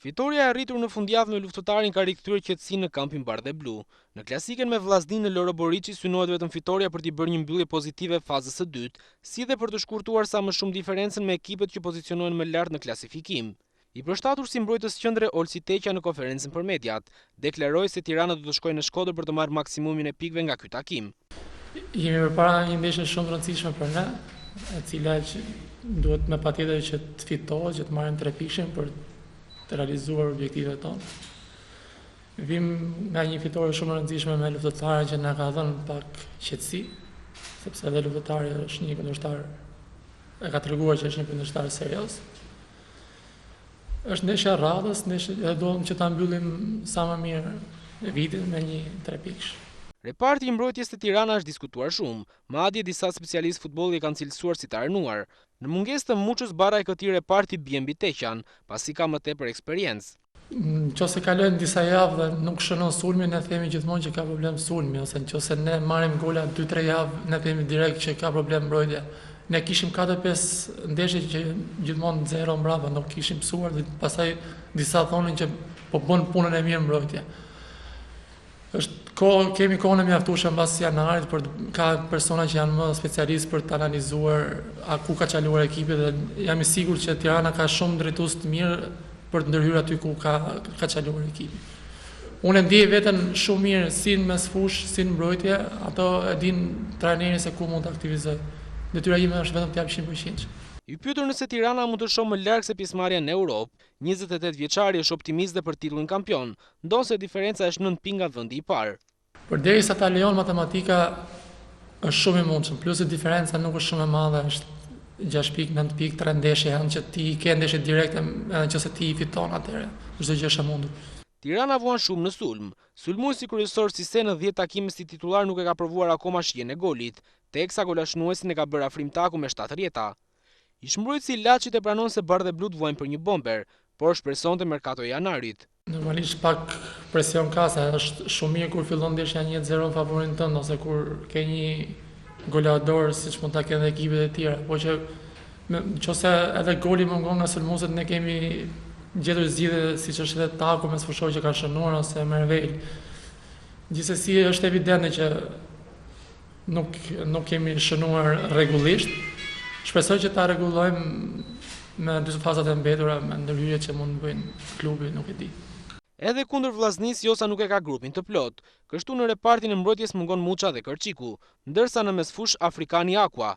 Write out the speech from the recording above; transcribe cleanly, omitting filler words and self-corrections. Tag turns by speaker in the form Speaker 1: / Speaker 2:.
Speaker 1: Fitoria e arritur në fundjavë me luftëtarin ka rikthyer qetësinë në kampin bardhë e blu. Në klasiken me vllaznin në Loro Boriçi synohet vetëm fitoria për t'i bërë një mbyllje pozitive fazës së dytë, si dhe për të shkurtuar sa më shumë diferencën me ekipet që pozicionohen më lart në klasifikim. I përshtatur si mbrojtës qendre Olsi Teqa në konferencën për mediat, deklaroi se Tirana do të shkojë në Shkodër për të marrë maksimumin e pikëve nga ky takim.
Speaker 2: Jemi përpara një ndeshje shumë të rëndësishme për ne, e cila duhet me patjetër që të fitohet, që të marrim 3 pikë për të realizuar objektivet tonë. Vim nga një fitore shumë e rëndësishme me luftëtarin që na ka dhënë pak qetësi, sepse edhe luftëtari është një kundërshtar, e ka treguar që është një kundërshtar serioz. Është ndeshja e radhës, edhe duam që ta mbyllim sa më mirë vitin me një 3 pikësh.
Speaker 1: Reparti i mbrojtjes të Tirana është diskutuar shumë, madje disa specialistë futbolli e kanë cilësuar si të arënuar. Në mungesë të Muçës Barra e këtij reparti bie mbi Teqan, pasi ka më tepër eksperiencë.
Speaker 2: Nëse kalojnë disa javë dhe nuk shënon sulmin, ne themi gjithmonë që ka problem sulmi, ose nëse ne marrim gola 2-3 javë, ne themi direkt që ka problem mbrojtja. Ne kishim 4-5 ndeshje që gjithmonë 0 mbrapa, nuk kishim mësuar dhe pastaj disa thonin që po bën punën e mirë mbrojtja. Kemi kohën e mjaftueshme mbas janarit, ka persona që janë më specialistë për të analizuar ku ka qaluar ekipi dhe jam i sigurt që Tirana ka shumë drejtues të mirë për të ndërhyrë aty ku ka qaluar ekipi. Unë ndjej veten shumë mirë si në mes fush, si në mbrojtje, ato e din trajneri se ku mund të aktivizoj. Detyra ime është vetëm të jap 100%.
Speaker 1: I pyetur nëse Tirana mund të shohë më larg se pjesëmarrja në Europë, 28 vjeçari është optimist dhe për titullin kampion, ndonse diferenca është 9 pikë nga vendi i parë.
Speaker 2: Përderisa ta lejon matematika është shumë i mundshëm, plus diferenca nuk është shumë e madhe, është 6 pikë, 9 pikë, 3 ndeshje janë që ti ke ndeshje direkte, edhe nëse ti i fiton atëherë, çdo gjë është e mundur.
Speaker 1: Tirana vuan shumë në sulm. Sulmuesi kryesor Sise në 10 takime si titular nuk e ka provuar akoma shijen e golit, teksa golashnuesin e ka bërë afrim taku me 7 rjeta. Ishmbrojtësi Laçit e pranon se bardhë e blut vuajnë për një bomber, por shpresonte merkato e janarit.
Speaker 2: Normalisht pak presion ka, se është shumë mirë kur fillon ndeshja 1-0 në favorin tënd, ose kur ke një goleador siç mund ta kenë ekipet e tjera, po që nëse edhe goli mungon nga sulmuesit, ne kemi gjetur zgjidhje siç është edhe taku me sfushoj që ka shënuar ose Mervel. Gjithsesi është evidente që nuk kemi shënuar rregullisht. Shpresoj që ta rregullojmë me dy fazat e mbetura, me ndërhyrjet që mund të bëjnë klubi, nuk e di.
Speaker 1: Edhe kundër vllaznisë Josa nuk e ka grupin të plot. Kështu në repartin e mbrojtjes mungon Muça dhe Kërçiku, ndërsa në mesfush afrikani Aqua.